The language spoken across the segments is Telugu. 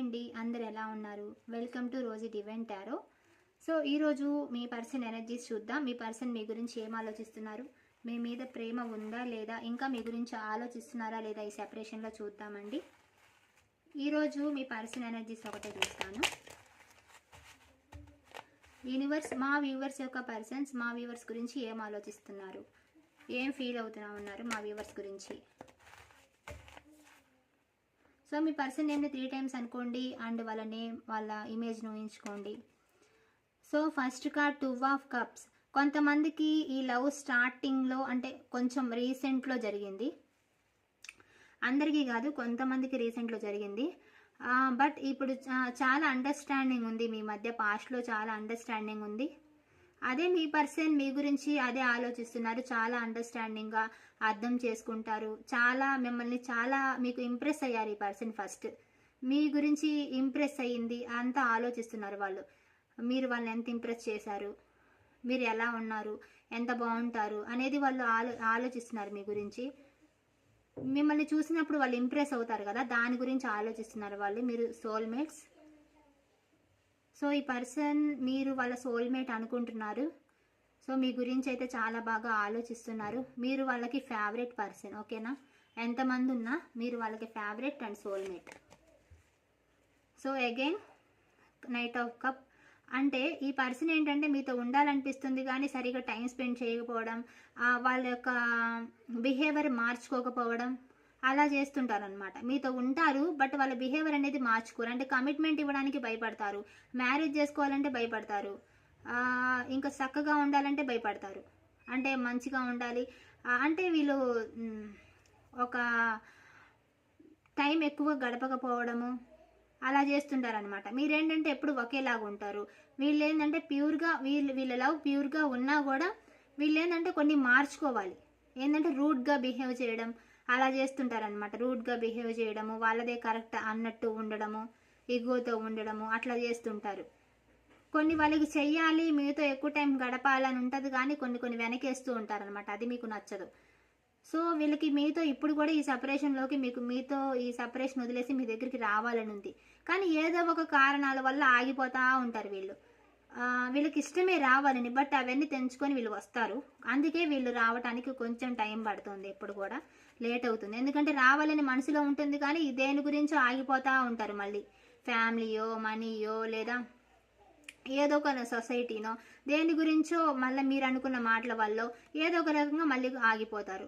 అండి, అందరు ఎలా ఉన్నారు? Welcome to Rosie Divine Tarot. So ఈరోజు మీ పర్సన్ ఎనర్జీస్ చూద్దాం. మీ పర్సన్ మీ గురించి ఏం ఆలోచిస్తున్నారు, మీ మీద ప్రేమ ఉందా లేదా, ఇంకా మీ గురించి ఆలోచిస్తున్నారా లేదా, ఈ సెపరేషన్లో చూద్దామండి. ఈరోజు మీ పర్సన్ ఎనర్జీస్ ఒకటే చూస్తాను. యూనివర్స్ మా వ్యూవర్స్ యొక్క పర్సన్స్ మా వ్యూవర్స్ గురించి ఏం ఆలోచిస్తున్నారు, ఏం ఫీల్ అవుతున్నా ఉన్నారు మా వ్యూవర్స్ గురించి. సో మీ పర్సన్ నేమ్ని 3 times అనుకోండి అండ్ వాళ్ళ నేమ్, వాళ్ళ ఇమేజ్ను ఊహించుకోండి. So first card 2 of Cups. కొంతమందికి ఈ లవ్ స్టార్టింగ్లో అంటే కొంచెం రీసెంట్లో జరిగింది, అందరికీ కాదు కొంతమందికి రీసెంట్లో జరిగింది. బట్ ఇప్పుడు చాలా అండర్స్టాండింగ్ ఉంది మీ మధ్య, పాస్ట్లో చాలా అండర్స్టాండింగ్ ఉంది. అదే మీ పర్సన్ మీ గురించి అదే ఆలోచిస్తున్నారు, చాలా అండర్స్టాండింగ్గా అర్థం చేసుకుంటారు, చాలా మిమ్మల్ని చాలా మీకు ఇంప్రెస్ అయ్యారు. ఈ పర్సన్ ఫస్ట్ మీ గురించి ఇంప్రెస్ అయ్యింది, అంతా ఆలోచిస్తున్నారు వాళ్ళు. మీరు వాళ్ళని ఎంత ఇంప్రెస్ చేశారు, మీరు ఎలా ఉన్నారు, ఎంత బాగుంటారు అనేది వాళ్ళు ఆలోచిస్తున్నారు మీ గురించి. మిమ్మల్ని చూసినప్పుడు వాళ్ళు ఇంప్రెస్ అవుతారు కదా, దాని గురించి ఆలోచిస్తున్నారు వాళ్ళు. మీరు సోల్మేట్స్. సో ఈ పర్సన్ మీరు వాళ్ళ సోల్మేట్ అనుకుంటున్నారు. సో మీ గురించి అయితే చాలా బాగా ఆలోచిస్తున్నారు. మీరు వాళ్ళకి ఫేవరెట్ పర్సన్, ఓకేనా? ఎంతమంది ఉన్నా మీరు వాళ్ళకి favourite and soulmate. So again knight of cup అంటే ఈ పర్సన్ ఏంటంటే మీతో ఉండాలనిపిస్తుంది కానీ సరిగా టైం స్పెండ్ చేయకపోవడం, వాళ్ళ యొక్క బిహేవియర్ మార్చుకోకపోవడం, అలా చేస్తుంటారు అనమాట. మీతో ఉంటారు బట్ వాళ్ళ బిహేవియర్ అనేది మార్చుకోరు. అంటే కమిట్మెంట్ ఇవ్వడానికి భయపడతారు, మ్యారేజ్ చేసుకోవాలంటే భయపడతారు, ఇంకా చక్కగా ఉండాలంటే భయపడతారు. అంటే మంచిగా ఉండాలి అంటే వీళ్ళు ఒక టైం ఎక్కువ గడపకపోవడము అలా చేస్తుంటారనమాట. మీరేంటంటే ఎప్పుడు ఒకేలాగా ఉంటారు. వీళ్ళు ఏంటంటే ప్యూర్గా వీళ్ళ లవ్ ప్యూర్గా ఉన్నా కూడా వీళ్ళు ఏంటంటే కొన్ని మార్చుకోవాలి. ఏంటంటే రూడ్గా బిహేవ్ చేయడం అలా చేస్తుంటారనమాట. రూడ్గా బిహేవ్ చేయడము, వాళ్ళదే కరెక్ట్ అన్నట్టు ఉండడము, ఈగోతో ఉండడము అట్లా చేస్తుంటారు. కొన్ని వాళ్ళకి చెయ్యాలి, మీతో ఎక్కువ టైం గడపాలని ఉంటుంది కానీ కొన్ని వెనకేస్తూ ఉంటారనమాట. అది మీకు నచ్చదు. సో వీళ్ళకి మీతో ఇప్పుడు కూడా ఈ సెపరేషన్లోకి మీతో ఈ సెపరేషన్ వదిలేసి మీ దగ్గరికి రావాలని ఉంది, కానీ ఏదో ఒక కారణాల వల్ల ఆగిపోతూ ఉంటారు వీళ్ళు. వీళ్ళకి ఇష్టమే రావాలని, బట్ అవన్నీ తెంచుకొని వీళ్ళు వస్తారు. అందుకే వీళ్ళు రావడానికి కొంచెం టైం పడుతుంది, ఎప్పుడు కూడా లేట్ అవుతుంది. ఎందుకంటే రావాలని మనసులో ఉంటుంది కానీ దేని గురించో ఆగిపోతూ ఉంటారు. మళ్ళీ ఫ్యామిలీయో, మనీయో, లేదా ఏదో ఒక సొసైటీనో దేని గురించో మళ్ళీ మీరు అనుకున్న మాటల వల్ల ఏదో ఒక రకంగా మళ్ళీ ఆగిపోతారు.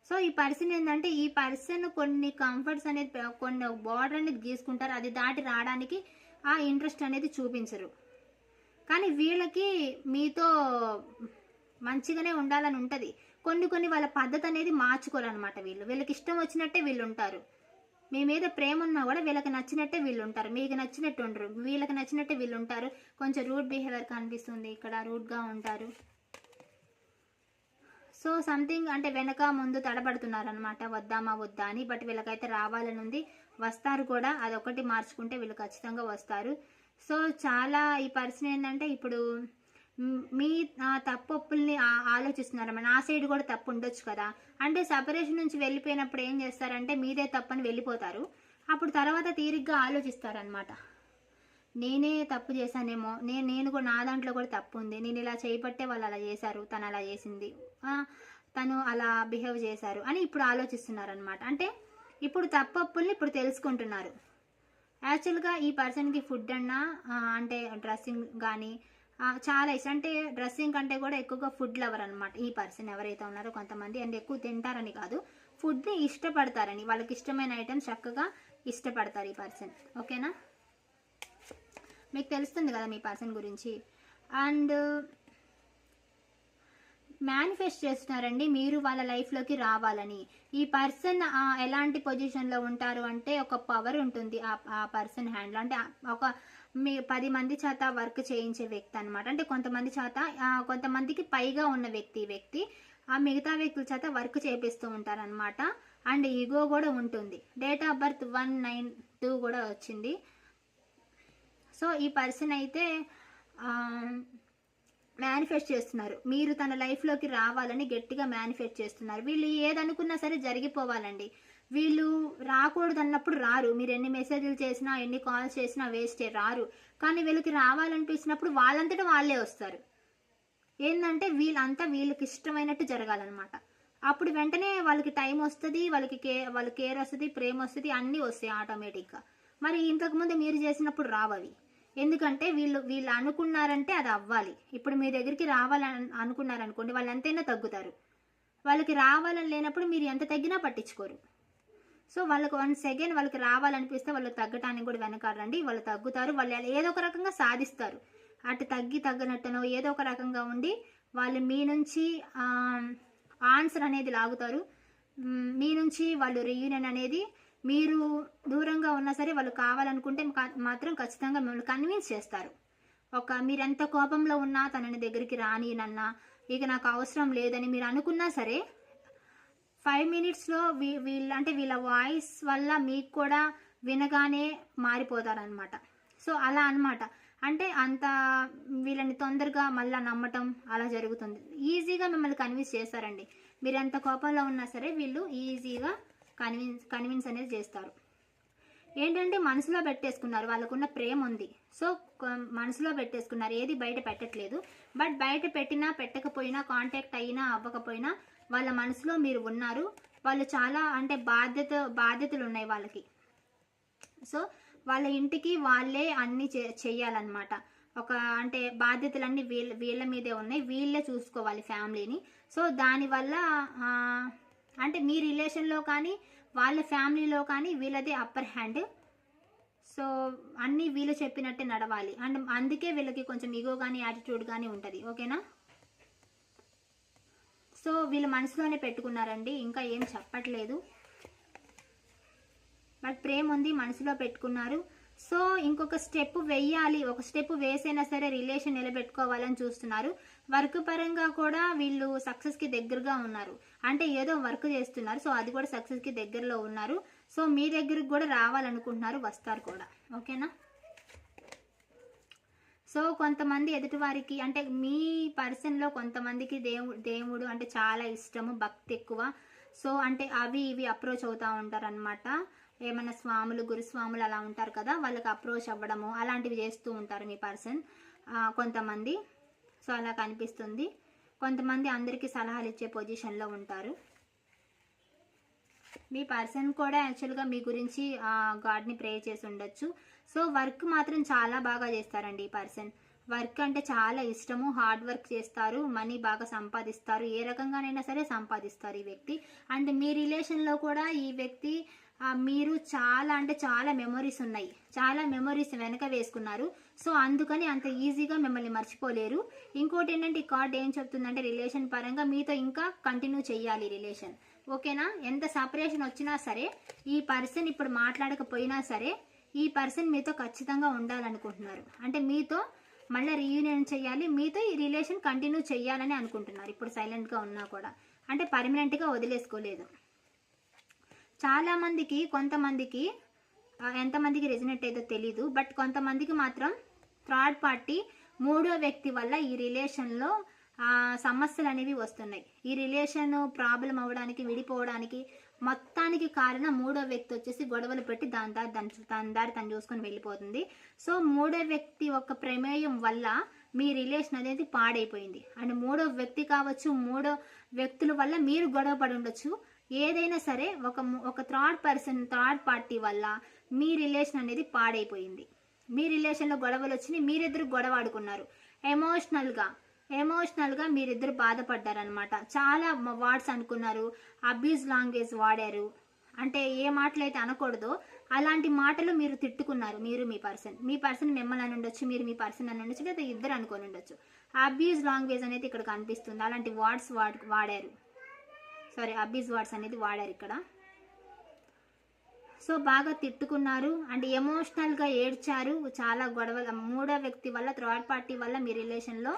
సో ఈ పర్సన్ ఏంటంటే ఈ పర్సన్ కొన్ని కంఫర్ట్స్ అనేది, కొన్ని బార్డర్ అనేది గీసుకుంటారు, అది దాటి రావడానికి ఆ ఇంట్రెస్ట్ అనేది చూపించరు. కానీ వీళ్ళకి మీతో మంచిగానే ఉండాలని ఉంటుంది. కొన్ని వాళ్ళ పద్ధతి అనేది మార్చుకోవాలన్నమాట. వీళ్ళకి ఇష్టం వచ్చినట్టే వీళ్ళు ఉంటారు. మీ మీద ప్రేమ ఉన్నా కూడా వీళ్ళకి నచ్చినట్టే వీళ్ళు ఉంటారు, మీకు నచ్చినట్టు ఉండరు. వీళ్ళకి నచ్చినట్టే వీళ్ళు ఉంటారు. కొంచెం రూడ్ బిహేవియర్ కనిపిస్తుంది ఇక్కడ, రూడ్గా ఉంటారు. సో సంథింగ్ అంటే వెనక ముందు తడబడుతున్నారు అనమాట, వద్దామా వద్దా అని. బట్ వీళ్ళకైతే రావాలని ఉంది, వస్తారు కూడా. అదొకటి మార్చుకుంటే వీళ్ళు ఖచ్చితంగా వస్తారు. సో చాలా ఈ పర్సన్ ఏంటంటే ఇప్పుడు మీ తప్పుల్ని ఆలోచిస్తున్నారన్నమాట. ఆ సైడ్ కూడా తప్పు ఉండొచ్చు కదా. అంటే సపరేషన్ నుంచి వెళ్ళిపోయినప్పుడు ఏం చేస్తారంటే మీదే తప్పని వెళ్ళిపోతారు. అప్పుడు తర్వాత తీరిగ్గా ఆలోచిస్తారనమాట. నేనే తప్పు చేశానేమో, నేను కూడా నా దాంట్లో కూడా తప్పు ఉంది, నేను ఇలా చేయబట్టే వాళ్ళు అలా చేశారు, తను అలా చేసింది, తను అలా బిహేవ్ చేశారు అని ఇప్పుడు ఆలోచిస్తున్నారనమాట. అంటే ఇప్పుడు తప్పుల్ని ఇప్పుడు తెలుసుకుంటున్నారు. యాక్చువల్గా ఈ పర్సన్కి ఫుడ్ అన్నా అంటే డ్రెస్సింగ్ కానీ చాలా ఇష్టం. అంటే డ్రెస్సింగ్ కంటే కూడా ఎక్కువగా ఫుడ్ లవర్ అనమాట ఈ పర్సన్ ఎవరైతే ఉన్నారో. కొంతమంది అంటే ఎక్కువ తింటారని కాదు, ఫుడ్ని ఇష్టపడతారని, వాళ్ళకి ఇష్టమైన ఐటమ్స్ చక్కగా ఇష్టపడతారు ఈ పర్సన్, ఓకేనా? మీకు తెలుస్తుంది కదా మీ పర్సన్ గురించి. అండ్ మేనిఫెస్ట్ చేస్తున్నారండి మీరు వాళ్ళ లైఫ్లోకి రావాలని. ఈ పర్సన్ ఎలాంటి పొజిషన్లో ఉంటారు అంటే ఒక పవర్ ఉంటుంది ఆ పర్సన్ హ్యాండ్లో. అంటే ఒక 10 మంది చేత వర్క్ చేయించే వ్యక్తి అనమాట. అంటే కొంతమంది చేత, కొంతమందికి పైగా ఉన్న వ్యక్తి ఆ మిగతా వ్యక్తుల చేత వర్క్ చేపిస్తూ ఉంటారనమాట. అండ్ ఈగో కూడా ఉంటుంది. డేట్ ఆఫ్ బర్త్ 192 కూడా వచ్చింది. సో ఈ పర్సన్ అయితే మేనిఫెస్ట్ చేస్తున్నారు మీరు తన లైఫ్లోకి రావాలని, గట్టిగా మేనిఫెస్ట్ చేస్తున్నారు. వీళ్ళు ఏదనుకున్నా సరే జరిగిపోవాలండి. వీళ్ళు రాకూడదు అన్నప్పుడు రారు. మీరు ఎన్ని మెసేజ్లు చేసినా ఎన్ని కాల్స్ చేసినా వేస్టే, రారు. కానీ వీళ్ళకి రావాలనిపించినప్పుడు వాళ్ళంతటా వాళ్ళే వస్తారు. ఏంటంటే వీళ్ళకి ఇష్టమైనట్టు జరగాలన్నమాట. అప్పుడు వెంటనే వాళ్ళకి టైం వస్తుంది, వాళ్ళ కేర్ వస్తుంది, ప్రేమ వస్తుంది, అన్నీ వస్తాయి ఆటోమేటిక్గా. మరి ఇంతకుముందు మీరు చేసినప్పుడు రావవి. ఎందుకంటే వీళ్ళు అనుకున్నారంటే అది అవ్వాలి. ఇప్పుడు మీ దగ్గరికి రావాలని అనుకున్నారనుకోండి, వాళ్ళు ఎంతైనా తగ్గుతారు. వాళ్ళకి రావాలని లేనప్పుడు మీరు ఎంత తగ్గినా పట్టించుకోరు. సో వాళ్ళకి వన్స్ అగైన్ వాళ్ళకి రావాలనిపిస్తే వాళ్ళు తగ్గటానికి కూడా వెనకాడండి. వాళ్ళు తగ్గుతారు, వాళ్ళు ఏదో ఒక రకంగా సాధిస్తారు. అటు తగ్గనట్టునో ఏదో ఒక రకంగా ఉండి వాళ్ళు మీ నుంచి ఆన్సర్ అనేది లాగుతారు. మీ నుంచి వాళ్ళు రీయూనియన్ అనేది, మీరు దూరంగా ఉన్నా సరే వాళ్ళు కావాలనుకుంటే మాత్రం ఖచ్చితంగా మిమ్మల్ని కన్విన్స్ చేస్తారు. మీరు ఎంత కోపంలో ఉన్నా తనని దగ్గరికి రానినన్నా, ఇక నాకు అవసరం లేదని మీరు అనుకున్నా సరే 5 minutesలో వీళ్ళ వాయిస్ వల్ల మీకు కూడా వినగానే మారిపోతారనమాట. సో అలా అనమాట. అంటే అంత వీళ్ళని తొందరగా మళ్ళీ నమ్మటం అలా జరుగుతుంది. ఈజీగా మిమ్మల్ని కన్విన్స్ చేస్తారండి. మీరు ఎంత కోపంలో ఉన్నా సరే వీళ్ళు ఈజీగా కన్విన్స్ అనేది చేస్తారు. ఏంటంటే మనసులో పెట్టేసుకున్నారు, వాళ్ళకున్న ప్రేమ ఉంది. సో మనసులో పెట్టేసుకున్నారు, ఏది బయట పెట్టట్లేదు. బట్ బయట పెట్టినా పెట్టకపోయినా, కాంటాక్ట్ అయినా అవ్వకపోయినా వాళ్ళ మనసులో మీరు ఉన్నారు. వాళ్ళు చాలా అంటే బాధ్యతలు ఉన్నాయి వాళ్ళకి. సో వాళ్ళ ఇంటికి వాళ్ళే అన్నీ చెయ్యాలన్నమాట. అంటే బాధ్యతలన్నీ వీళ్ళ మీదే ఉన్నాయి, వీళ్ళే చూసుకోవాలి ఫ్యామిలీని. సో దానివల్ల అంటే మీ రిలేషన్లో కానీ వాళ్ళ ఫ్యామిలీలో కానీ వీళ్ళదే అప్పర్ హ్యాండ్. సో అన్నీ వీళ్ళు చెప్పినట్టే నడవాలి. అండ్ అందుకే వీళ్ళకి కొంచెం ఈగో కానీ యాటిట్యూడ్ కానీ ఉంటుంది. ఓకేనా? సో వీళ్ళు మనసులోనే పెట్టుకున్నారండి, ఇంకా ఏం చెప్పట్లేదు. బట్ ప్రేమ ఉంది, మనసులో పెట్టుకున్నారు. సో ఇంకొక స్టెప్ వెయ్యాలి, ఒక స్టెప్ వేసైనా సరే రిలేషన్ నిలబెట్టుకోవాలని చూస్తున్నారు. వర్క్ పరంగా కూడా వీళ్ళు సక్సెస్కి దగ్గరగా ఉన్నారు. అంటే ఏదో వర్క్ చేస్తున్నారు, సో అది కూడా సక్సెస్కి దగ్గరలో ఉన్నారు. సో మీ దగ్గరికి కూడా రావాలనుకుంటున్నారు, వస్తారు కూడా. ఓకేనా? సో కొంతమంది ఎదుటివారికి అంటే మీ పర్సన్లో కొంతమందికి దేవుడు అంటే చాలా ఇష్టము, భక్తి ఎక్కువ. సో అంటే అవి ఇవి అప్రోచ్ అవుతూ ఉంటారు అనమాట. ఏమైనా స్వాములు, గురుస్వాములు అలా ఉంటారు కదా, వాళ్ళకి అప్రోచ్ అవ్వడము అలాంటివి చేస్తూ ఉంటారు మీ పర్సన్ కొంతమంది. సో అలా కనిపిస్తుంది. కొంతమంది అందరికీ సలహాలు ఇచ్చే పొజిషన్లో ఉంటారు. మీ పర్సన్ కూడా యాక్చువల్గా మీ గురించి గాడ్ని ప్రే చేసి ఉండొచ్చు. సో వర్క్ మాత్రం చాలా బాగా చేస్తారండి ఈ పర్సన్. వర్క్ అంటే చాలా ఇష్టము, హార్డ్ వర్క్ చేస్తారు, మనీ బాగా సంపాదిస్తారు, ఏ రకంగానైనా సరే సంపాదిస్తారు ఈ వ్యక్తి. అండ్ మీ రిలేషన్లో కూడా ఈ వ్యక్తి మీరు చాలా అంటే చాలా మెమొరీస్ ఉన్నాయి, చాలా మెమొరీస్ వెనక వేసుకున్నారు. సో అందుకని అంత ఈజీగా మిమ్మల్ని మర్చిపోలేరు. ఇంకోటి ఏంటంటే ఈ కార్డ్ ఏం చెప్తుందంటే రిలేషన్ పరంగా మీతో ఇంకా కంటిన్యూ చేయాలి రిలేషన్. ఓకేనా? ఎంత సపరేషన్ వచ్చినా సరే, ఈ పర్సన్ ఇప్పుడు మాట్లాడకపోయినా సరే ఈ పర్సన్ మీతో ఖచ్చితంగా ఉండాలనుకుంటున్నారు. అంటే మీతో మళ్ళీ రీయూనియన్ చేయాలి, మీతో ఈ రిలేషన్ కంటిన్యూ చేయాలని అనుకుంటున్నారు. ఇప్పుడు సైలెంట్గా ఉన్నా కూడా అంటే పర్మనెంట్గా వదిలేసుకోలేదు. చాలామందికి, కొంతమందికి ఎంతమందికి రెజినేట్ అయితే తెలీదు, బట్ కొంతమందికి మాత్రం థర్డ్ పార్టీ, మూడో వ్యక్తి వల్ల ఈ రిలేషన్లో సమస్యలు అనేవి వస్తున్నాయి. ఈ రిలేషన్ ప్రాబ్లం అవ్వడానికి, విడిపోవడానికి మొత్తానికి కారణం మూడో వ్యక్తి వచ్చేసి గొడవలు పెట్టి దాని దారి తను చూసుకొని వెళ్ళిపోతుంది. సో మూడో వ్యక్తి ఒక ప్రమేయం వల్ల మీ రిలేషన్ అనేది పాడైపోయింది. అండ్ మూడో వ్యక్తి కావచ్చు, మూడో వ్యక్తుల వల్ల మీరు గొడవ పడి ఉండొచ్చు. ఏదైనా సరే ఒక థర్డ్ పార్టీ వల్ల మీ రిలేషన్ అనేది పాడైపోయింది. మీ రిలేషన్లో గొడవలు వచ్చినాయి, మీరిద్దరు గొడవ ఆడుకున్నారు. ఎమోషనల్గా మీరిద్దరు బాధపడ్డారనమాట. చాలా వర్డ్స్ అనుకున్నారు, అబ్యూజ్ లాంగ్వేజ్ వాడారు. అంటే ఏ మాటలు అయితే అనకూడదో అలాంటి మాటలు మీరు తిట్టుకున్నారు. మీరు మీ పర్సన్ మిమ్మల్ని అని ఉండొచ్చు, మీరు మీ పర్సన్ అని ఉండొచ్చు, లేదా ఇద్దరు అనుకొని ఉండొచ్చు. అబ్యూజ్ లాంగ్వేజ్ అనేది ఇక్కడ కనిపిస్తుంది. అలాంటి వర్డ్స్ వాడారు. అబ్యూజ్ వర్డ్స్ అనేది వాడారు ఇక్కడ. సో బాగా తిట్టుకున్నారు అండ్ ఎమోషనల్గా ఏడ్చారు. చాలా గొడవలు మూడో వ్యక్తి వల్ల, థర్డ్ పార్టీ వల్ల మీ రిలేషన్లో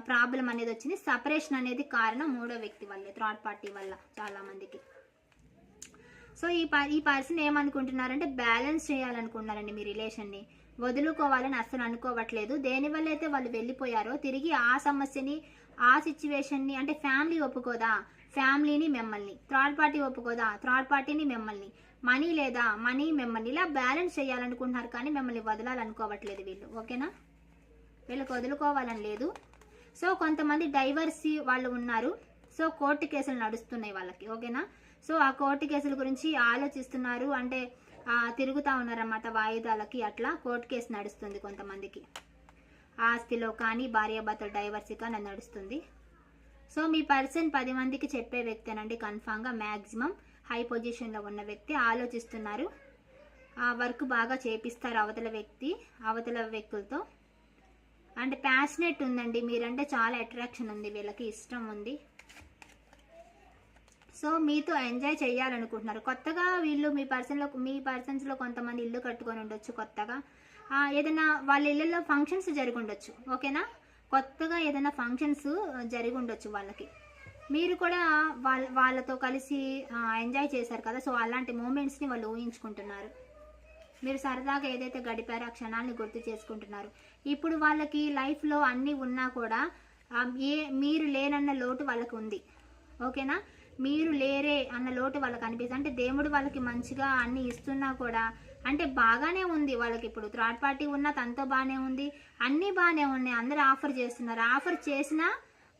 ప్రాబ్లం అనేది వచ్చింది. సపరేషన్ అనేది కారణం మూడో వ్యక్తి వల్లే, థర్డ్ పార్టీ వల్ల చాలా మందికి. సో ఈ పర్సన్ ఏమనుకుంటున్నారంటే బ్యాలెన్స్ చేయాలనుకుంటున్నారండి మీ రిలేషన్ని. వదులుకోవాలని అస్సలు అనుకోవట్లేదు. దేనివల్ల అయితే వాళ్ళు వెళ్ళిపోయారో తిరిగి ఆ సమస్యని ఆ సిచ్యువేషన్ని అంటే ఫ్యామిలీ ఒప్పుకోదా, ఫ్యామిలీని మిమ్మల్ని, థర్డ్ పార్టీ ఒప్పుకోదా, థర్డ్ పార్టీని మిమ్మల్ని, మనీ లేదా, మనీ మిమ్మల్ని, ఇలా బ్యాలెన్స్ చేయాలనుకుంటున్నారు కానీ మిమ్మల్ని వదలాలనుకోవట్లేదు వీళ్ళు. ఓకేనా, వీళ్ళకి వదులుకోవాలని లేదు. సో కొంతమంది డైవర్సీ వాళ్ళు ఉన్నారు. సో కోర్టు కేసులు నడుస్తున్నాయి వాళ్ళకి. ఓకేనా, సో ఆ కోర్టు కేసుల గురించి ఆలోచిస్తున్నారు, అంటే తిరుగుతూ ఉన్నారన్నమాట వాయిదాలకి. అట్లా కోర్టు కేసు నడుస్తుంది కొంతమందికి, ఆస్తిలో కానీ భార్యాభర్తల డైవర్సీ కానీ నడుస్తుంది. సో మీ పర్సన్ 10 మందికి చెప్పే వ్యక్తేనండి కన్ఫామ్గా. మ్యాక్సిమం హై పొజిషన్లో ఉన్న వ్యక్తి ఆలోచిస్తున్నారు. ఆ వర్క్ బాగా చేపిస్తారు అవతల వ్యక్తులతో. అంటే ప్యాషనెట్ ఉందండి, మీరంటే చాలా అట్రాక్షన్ ఉంది వీళ్ళకి, ఇష్టం ఉంది. సో మీతో ఎంజాయ్ చేయాలనుకుంటున్నారు. కొత్తగా వీళ్ళు మీ పర్సన్స్లో కొంతమంది ఇల్లు కట్టుకొని ఉండొచ్చు కొత్తగా. ఏదైనా వాళ్ళ ఇళ్ళల్లో ఫంక్షన్స్ జరిగి ఉండొచ్చు. ఓకేనా, కొత్తగా ఏదైనా ఫంక్షన్స్ జరిగి ఉండొచ్చు వాళ్ళకి. మీరు కూడా వాళ్ళతో కలిసి ఎంజాయ్ చేశారు కదా. సో అలాంటి మూమెంట్స్ని వాళ్ళు ఊహించుకుంటున్నారు. మీరు సరదాగా ఏదైతే గడిపారో ఆ క్షణాలని గుర్తు చేసుకుంటున్నారు. ఇప్పుడు వాళ్ళకి లైఫ్లో అన్నీ ఉన్నా కూడా మీరు లేనన్న లోటు వాళ్ళకు ఉంది. ఓకేనా, మీరు లేరే అన్న లోటు వాళ్ళకి అనిపిస్తుంది. అంటే దేవుడు వాళ్ళకి మంచిగా అన్ని ఇస్తున్నా కూడా, అంటే బాగానే ఉంది వాళ్ళకి. ఇప్పుడు థర్డ్ పార్టీ ఉన్నా తనతో బాగానే ఉంది, అన్నీ బాగానే ఉన్నాయి, అందరూ ఆఫర్ చేస్తున్నారు. ఆఫర్ చేసినా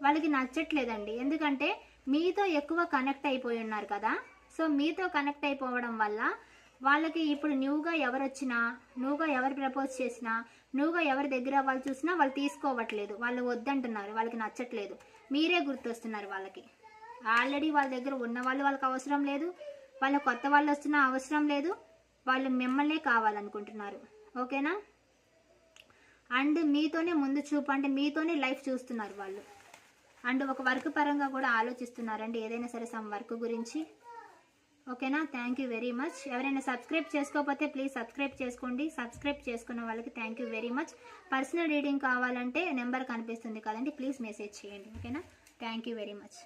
వాళ్ళకి నచ్చట్లేదండి. ఎందుకంటే మీతో ఎక్కువ కనెక్ట్ అయిపోయి ఉన్నారు కదా. సో మీతో కనెక్ట్ అయిపోవడం వల్ల వాళ్ళకి ఇప్పుడు న్యూగా ఎవరు వచ్చినా, న్యూగా ఎవరు ప్రపోజ్ చేసినా, న్యూగా ఎవరి దగ్గర వాళ్ళు చూసినా వాళ్ళు తీసుకోవట్లేదు, వాళ్ళు వద్దంటున్నారు, వాళ్ళకి నచ్చట్లేదు. మీరే గుర్తొస్తున్నారు వాళ్ళకి. ఆల్రెడీ వాళ్ళ దగ్గర ఉన్న వాళ్ళు వాళ్ళకి అవసరం లేదు, వాళ్ళ కొత్త వాళ్ళు వస్తున్నా అవసరం లేదు, వాళ్ళు మిమ్మల్నే కావాలనుకుంటున్నారు. ఓకేనా, అండ్ మీతోనే ముందు చూపు, అంటే మీతోనే లైఫ్ చూస్తున్నారు వాళ్ళు. అండ్ ఒక వర్క్ పరంగా కూడా ఆలోచిస్తున్నారండి, ఏదైనా సరే సమ్ వర్క్ గురించి. ఓకేనా, థ్యాంక్ యూ వెరీ మచ్. ఎవరైనా సబ్స్క్రైబ్ చేసుకోకపోతే ప్లీజ్ సబ్స్క్రైబ్ చేసుకోండి. సబ్స్క్రైబ్ చేసుకున్న వాళ్ళకి thank you very much. Personal reading కావాలంటే నెంబర్ కనిపిస్తుంది కదండి, ప్లీజ్ మెసేజ్ చేయండి. ఓకేనా, థ్యాంక్ యూ వెరీ మచ్.